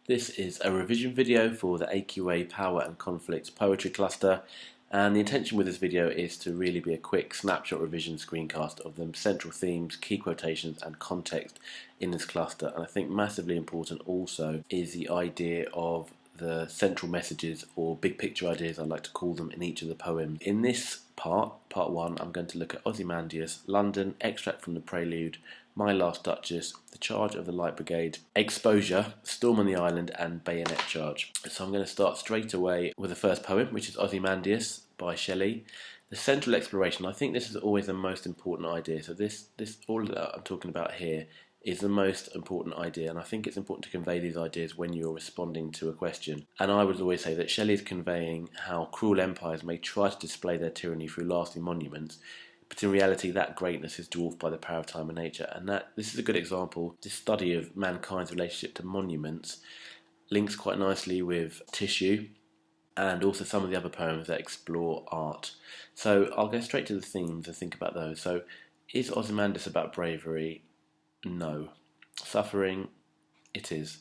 This is a revision video for the AQA Power and Conflict poetry cluster, and the intention with this video is to really be a quick snapshot revision screencast of the central themes, key quotations and context in this cluster. And I think massively important also is the idea of the central messages, or big picture ideas I like to call them, in each of the poems. In this part 1, I'm going to look at Ozymandias, London, extract from the Prelude, My Last Duchess, The Charge of the Light Brigade, Exposure, Storm on the Island and Bayonet Charge. So I'm going to start straight away with the first poem, which is Ozymandias by Shelley. The central exploration, I think this is always the most important idea. So this all that I'm talking about here is the most important idea, and I think it's important to convey these ideas when you're responding to a question. And I would always say that Shelley is conveying how cruel empires may try to display their tyranny through lasting monuments, but in reality that greatness is dwarfed by the power of time and nature. And this is a good example. This study of mankind's relationship to monuments links quite nicely with Tissue and also some of the other poems that explore art. So I'll go straight to the themes and think about those. So is Ozymandias about bravery? No. Suffering? It is.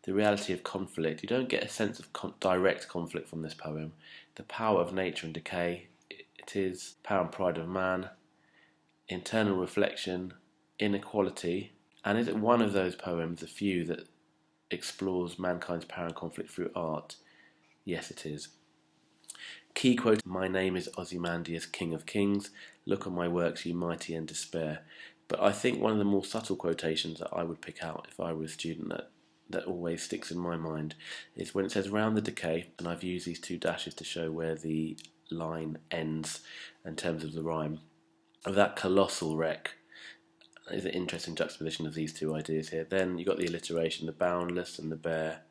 The reality of conflict. You don't get a sense of direct conflict from this poem. The power of nature and decay. It is. Power and pride of man. Internal reflection. Inequality. And is it one of those poems, a few, that explores mankind's power and conflict through art? Yes, it is. Key quote: "My name is Ozymandias, King of Kings. Look on my works, you mighty, and despair." But I think one of the more subtle quotations that I would pick out if I were a student that always sticks in my mind is when it says "round the decay," and I've used these two dashes to show where the line ends in terms of the rhyme, of that colossal wreck. Is an interesting juxtaposition of these two ideas here. Then you've got the alliteration: the boundless and the bare,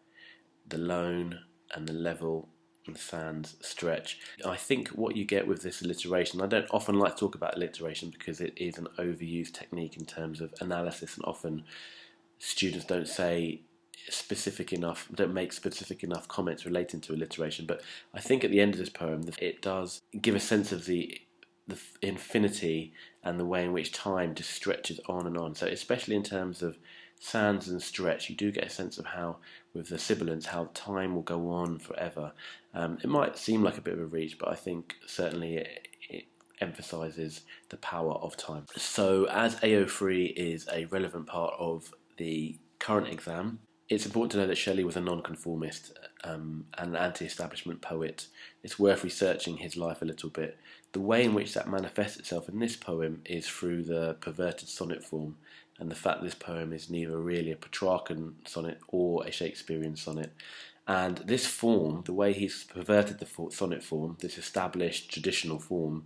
the lone and the level, and sands stretch. I think what you get with this alliteration, I don't often like to talk about alliteration because it is an overused technique in terms of analysis, and often students don't make specific enough comments relating to alliteration. But I think at the end of this poem, it does give a sense of the infinity and the way in which time just stretches on and on. So especially in terms of sands and stretch, you do get a sense of how, with the sibilants, how time will go on forever. It might seem like a bit of a reach, but I think certainly it emphasises the power of time. So as AO3 is a relevant part of the current exam, it's important to know that Shelley was a nonconformist and an anti-establishment poet. It's worth researching his life a little bit. The way in which that manifests itself in this poem is through the perverted sonnet form, and the fact this poem is neither really a Petrarchan sonnet or a Shakespearean sonnet. And this form, the way he's perverted the sonnet form, this established traditional form,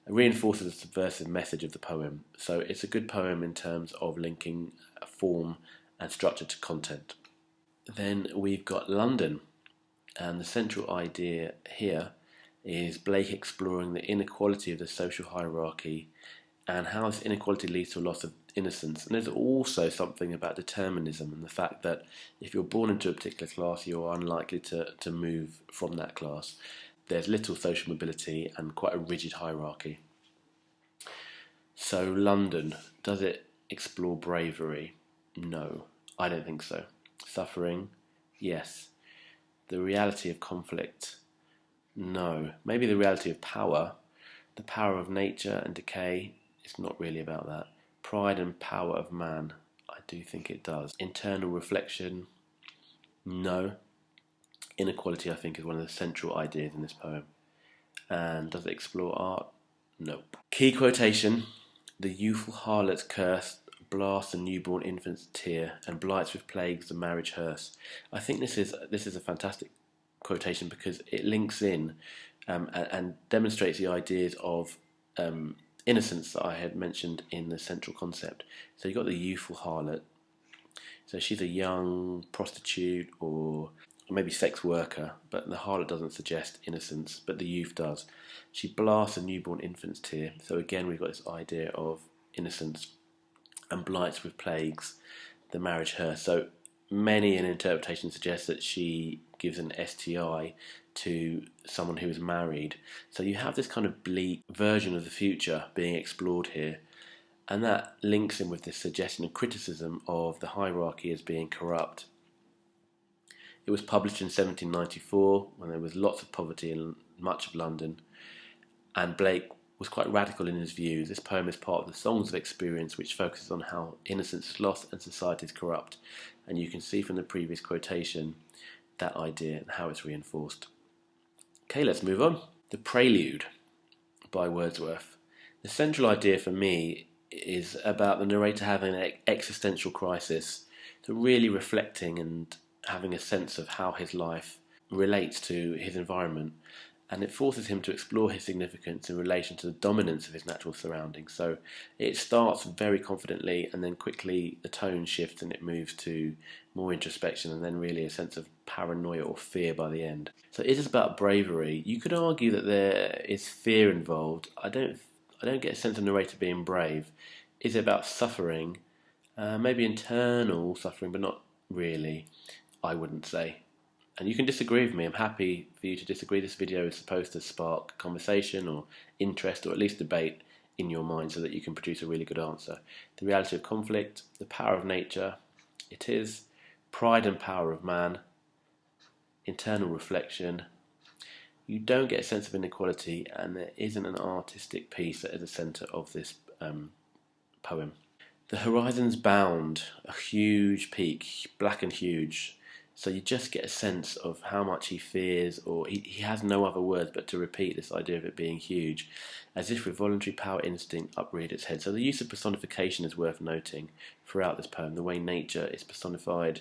reinforces the subversive message of the poem. So it's a good poem in terms of linking form and structure to content. Then we've got London, and the central idea here is Blake exploring the inequality of the social hierarchy and how this inequality leads to a loss of innocence. And there's also something about determinism and the fact that if you're born into a particular class, you're unlikely to move from that class. There's little social mobility and quite a rigid hierarchy. So London, does it explore bravery? No, I don't think so. Suffering? Yes. The reality of conflict? No. Maybe the reality of power, the power of nature and decay. It's not really about that. Pride and power of man, I do think it does. Internal reflection? No. Inequality, I think, is one of the central ideas in this poem. And does it explore art? Nope. Key quotation: "The youthful harlot's curse blasts a newborn infant's tear and blights with plagues the marriage hearse." I think this is a fantastic quotation because it links in and demonstrates the ideas of innocence that I had mentioned in the central concept. So you've got the youthful harlot. So she's a young prostitute or maybe sex worker, but the harlot doesn't suggest innocence, but the youth does. She blasts a newborn infant's tear. So again, we've got this idea of innocence, and blights with plagues the marriage hearse. So many an interpretation suggests that she gives an STI to someone who is married. So you have this kind of bleak version of the future being explored here, and that links in with this suggestion and criticism of the hierarchy as being corrupt. It was published in 1794 when there was lots of poverty in much of London, and Blake was quite radical in his views. This poem is part of the Songs of Experience, which focuses on how innocence is lost and society is corrupt, and you can see from the previous quotation that idea and how it's reinforced. Okay, let's move on. The Prelude by Wordsworth. The central idea for me is about the narrator having an existential crisis, so really reflecting and having a sense of how his life relates to his environment, and it forces him to explore his significance in relation to the dominance of his natural surroundings. So it starts very confidently, and then quickly the tone shifts and it moves to more introspection, and then really a sense of paranoia or fear by the end. So it is about bravery. You could argue that there is fear involved. I don't get a sense of the narrator being brave. Is it about suffering? Maybe internal suffering, but not really, I wouldn't say. And you can disagree with me. I'm happy for you to disagree. This video is supposed to spark conversation or interest, or at least debate in your mind, so that you can produce a really good answer. The reality of conflict, the power of nature, it is pride and power of man, internal reflection. You don't get a sense of inequality, and there isn't an artistic piece at the centre of this poem. The horizon's bound, a huge peak, black and huge. So you just get a sense of how much he fears, or he has no other words but to repeat this idea of it being huge, as if with voluntary power instinct upreared its head. So the use of personification is worth noting throughout this poem, the way nature is personified,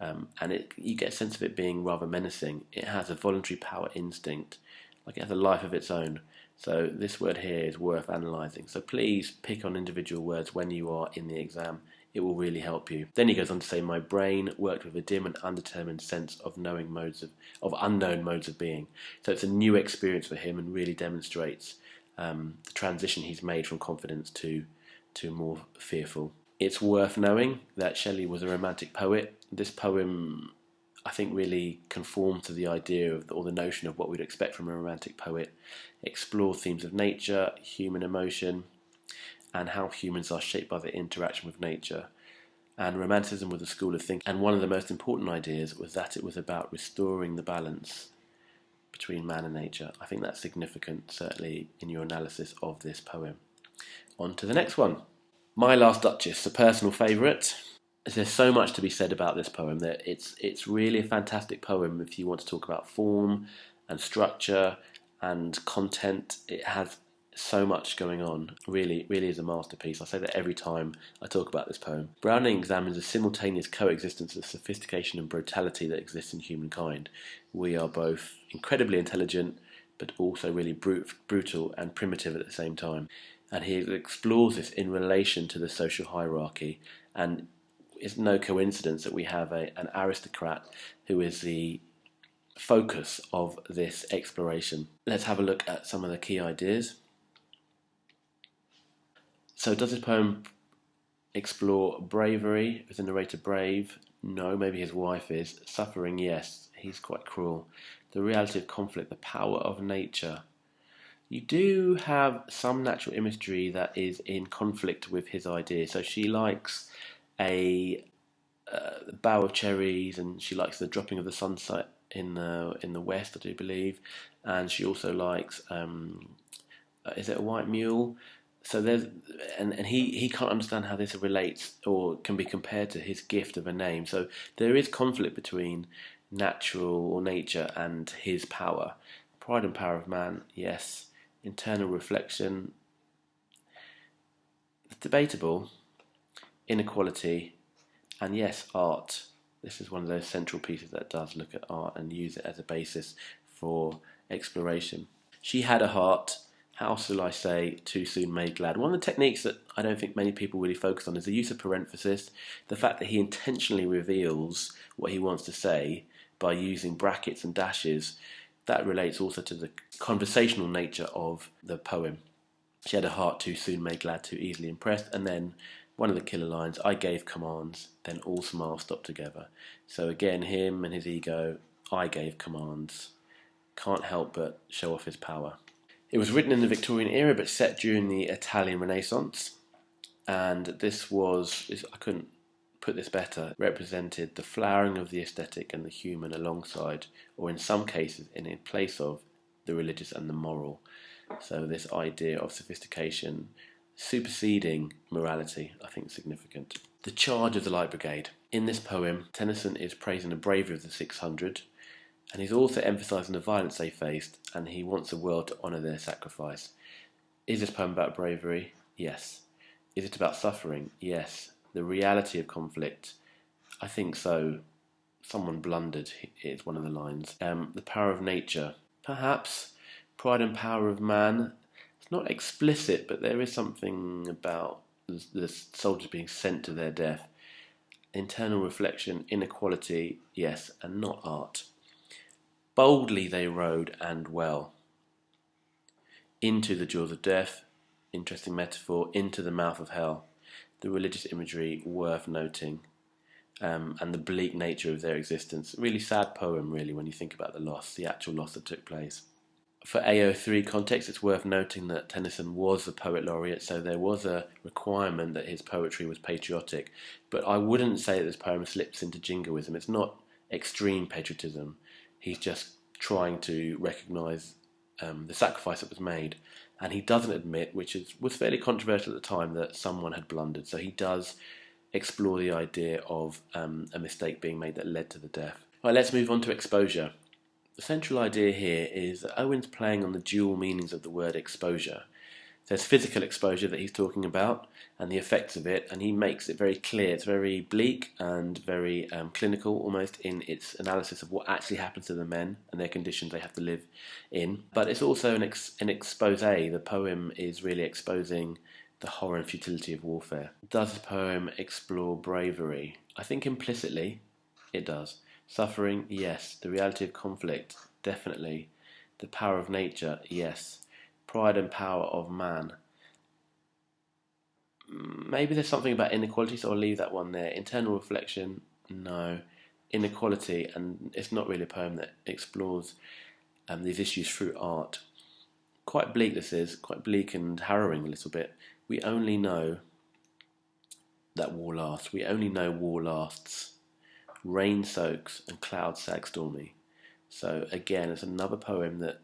and you get a sense of it being rather menacing. It has a voluntary power instinct, like it has a life of its own. So this word here is worth analysing. So please pick on individual words when you are in the exam. It will really help you. Then he goes on to say, my brain worked with a dim and undetermined sense of unknown modes of being. So it's a new experience for him, and really demonstrates the transition he's made from confidence to more fearful. It's worth knowing that Shelley was a romantic poet. This poem, I think, really conformed to the idea of, or the notion of, what we'd expect from a romantic poet. It explored themes of nature, human emotion, and how humans are shaped by their interaction with nature. And Romanticism was a school of thinking, and one of the most important ideas was that it was about restoring the balance between man and nature. I think that's significant, certainly in your analysis of this poem. On to the next one. My Last Duchess, a personal favourite. There's so much to be said about this poem that it's really a fantastic poem if you want to talk about form and structure and content. It has so much going on. Really is a masterpiece. I say that every time I talk about this poem. Browning examines the simultaneous coexistence of sophistication and brutality that exists in humankind. We are both incredibly intelligent, but also really brutal and primitive at the same time. And he explores this in relation to the social hierarchy, and it's no coincidence that we have an aristocrat who is the focus of this exploration. Let's have a look at some of the key ideas. So does this poem explore bravery? Is the narrator brave? No, maybe his wife is. Suffering, yes, he's quite cruel. The reality of conflict, the power of nature. You do have some natural imagery that is in conflict with his idea. So she likes a bough of cherries, and she likes the dropping of the sunset in the west, I do believe, and she also likes is it a white mule? So there's and he can't understand how this relates or can be compared to his gift of a name. So there is conflict between natural or nature and his power. Pride and power of man, yes. Internal reflection, debatable. Inequality, and yes, art. This is one of those central pieces that does look at art and use it as a basis for exploration. She had a heart, how shall I say, too soon made glad. One of the techniques that I don't think many people really focus on is the use of parenthesis, the fact that he intentionally reveals what he wants to say by using brackets and dashes. That relates also to the conversational nature of the poem. She had a heart too soon made glad, too easily impressed, and then one of the killer lines, I gave commands, then all smiles stopped together. So again, him and his ego, I gave commands, can't help but show off his power. It was written in the Victorian era, but set during the Italian Renaissance, and I couldn't put this better, represented the flowering of the aesthetic and the human alongside, or in some cases in place of, the religious and the moral. So this idea of sophistication superseding morality, I think, is significant. The Charge of the Light Brigade. In this poem, Tennyson is praising the bravery of the 600, and he's also emphasising the violence they faced, and he wants the world to honour their sacrifice. Is this poem about bravery? Yes. Is it about suffering? Yes. The reality of conflict? I think so. Someone blundered, is one of the lines. The power of nature? Perhaps. Pride and power of man? It's not explicit, but there is something about the soldiers being sent to their death. Internal reflection, inequality, yes, and not art. Boldly they rode, and well. Into the jaws of death, interesting metaphor, into the mouth of hell. The religious imagery worth noting, and the bleak nature of their existence. Really sad poem, really, when you think about the loss, the actual loss that took place. For AO3 context, it's worth noting that Tennyson was a poet laureate, so there was a requirement that his poetry was patriotic. But I wouldn't say that this poem slips into jingoism. It's not extreme patriotism. He's just trying to recognise the sacrifice that was made. And he doesn't admit, which was fairly controversial at the time, that someone had blundered. So he does explore the idea of a mistake being made that led to the death. Right, let's move on to exposure. The central idea here is that Owen's playing on the dual meanings of the word exposure. There's physical exposure that he's talking about and the effects of it, and he makes it very clear. It's very bleak and very clinical almost in its analysis of what actually happens to the men and their conditions they have to live in. But it's also an expose. The poem is really exposing the horror and futility of warfare. Does the poem explore bravery? I think implicitly it does. Suffering, yes. The reality of conflict, definitely. The power of nature, yes. Pride and power of man. Maybe there's something about inequality, so I'll leave that one there. Internal reflection, no. Inequality, and it's not really a poem that explores these issues through art. Quite bleak this is, quite bleak and harrowing a little bit. We only know that war lasts. We only know war lasts. Rain soaks and clouds sag stormy. So again, it's another poem that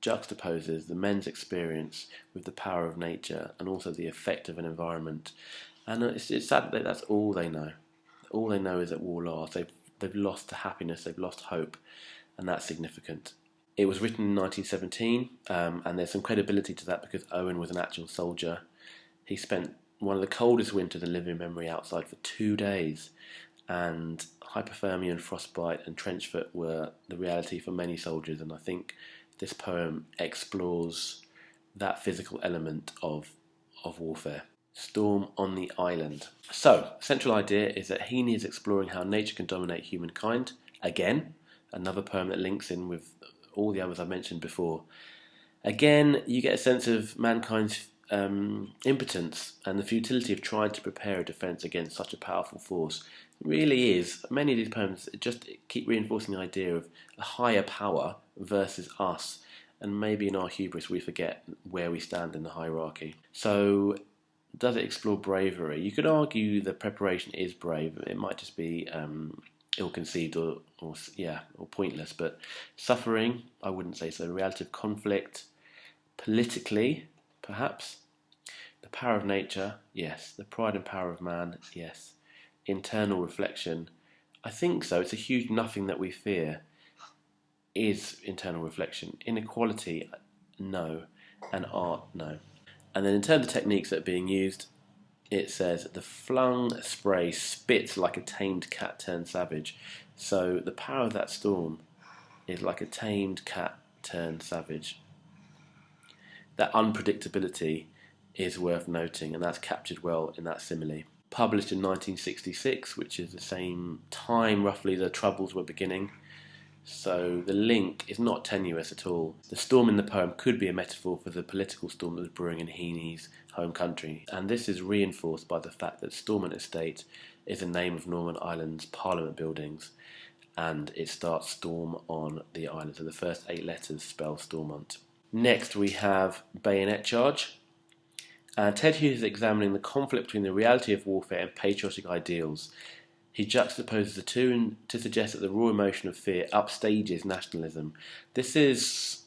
juxtaposes the men's experience with the power of nature and also the effect of an environment. And it's sad that that's all they know. All they know is that war lasts. They've lost happiness, they've lost hope, and that's significant. It was written in 1917, and there's some credibility to that because Owen was an actual soldier. He spent one of the coldest winters in living memory outside for 2 days, and hypothermia and frostbite and trench foot were the reality for many soldiers, and I think this poem explores that physical element of warfare. Storm on the Island. So, central idea is that Heaney is exploring how nature can dominate humankind. Again, another poem that links in with all the others I mentioned before. Again, you get a sense of mankind's impotence and the futility of trying to prepare a defence against such a powerful force. It really is. Many of these poems just keep reinforcing the idea of a higher power versus us, and maybe in our hubris we forget where we stand in the hierarchy. So, does it explore bravery? You could argue the preparation is brave. It might just be ill-conceived or pointless. But suffering, I wouldn't say so. Reality of conflict, politically, perhaps. The power of nature, yes. The pride and power of man, yes. Internal reflection, I think so. It's a huge nothing that we fear is internal reflection. Inequality, no. And art, no. And then in terms of techniques that are being used, it says, the flung spray spits like a tamed cat turned savage. So the power of that storm is like a tamed cat turned savage. That unpredictability is worth noting, and that's captured well in that simile. Published in 1966, which is the same time roughly the Troubles were beginning. So the link is not tenuous at all. The storm in the poem could be a metaphor for the political storm that was brewing in Heaney's home country, and this is reinforced by the fact that Stormont Estate is the name of Northern Ireland's Parliament buildings, and it starts Storm on the Island, so the first 8 letters spell Stormont. Next we have Bayonet Charge. Ted Hughes is examining the conflict between the reality of warfare and patriotic ideals. He juxtaposes the two to suggest that the raw emotion of fear upstages nationalism. This is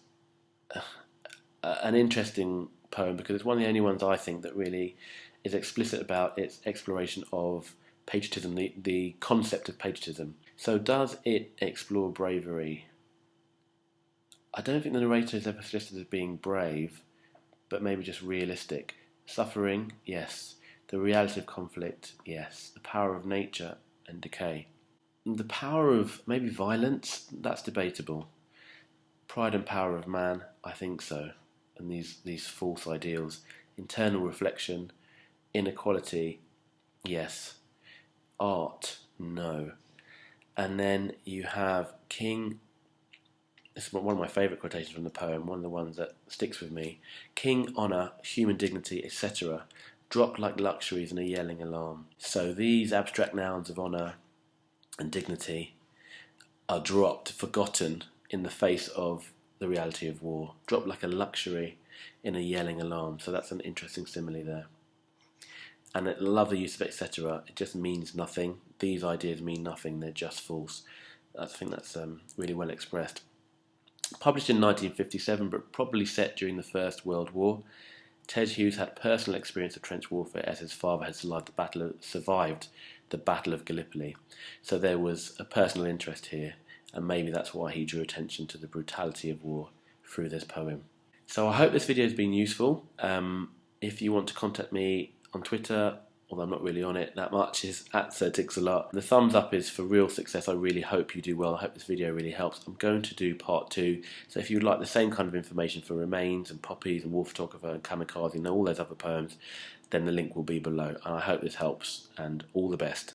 an interesting poem because it's one of the only ones I think that really is explicit about its exploration of patriotism, the concept of patriotism. So does it explore bravery? I don't think the narrator is ever suggested as being brave, but maybe just realistic. Suffering, yes. The reality of conflict, yes. The power of nature and decay. The power of maybe violence, that's debatable. Pride and power of man, I think so. And these false ideals. Internal reflection, inequality, yes. Art, no. And then you have King. This is one of my favourite quotations from the poem, one of the ones that sticks with me. King, honour, human dignity, etc. drop like luxuries in a yelling alarm. So these abstract nouns of honour and dignity are dropped, forgotten, in the face of the reality of war. Dropped like a luxury in a yelling alarm. So that's an interesting simile there. And I love the use of etc. It just means nothing. These ideas mean nothing. They're just false. I think that's really well expressed. Published in 1957, but probably set during the First World War, Ted Hughes had personal experience of trench warfare as his father had survived the Battle of Gallipoli. So there was a personal interest here, and maybe that's why he drew attention to the brutality of war through this poem. So I hope this video has been useful. If you want to contact me on Twitter, although I'm not really on it that much, is @SirTixALot. The thumbs up is for real success. I really hope you do well. I hope this video really helps. I'm going to do part 2. So if you'd like the same kind of information for Remains and Poppies and War Photographer and Kamikaze and all those other poems, then the link will be below. And I hope this helps, and all the best.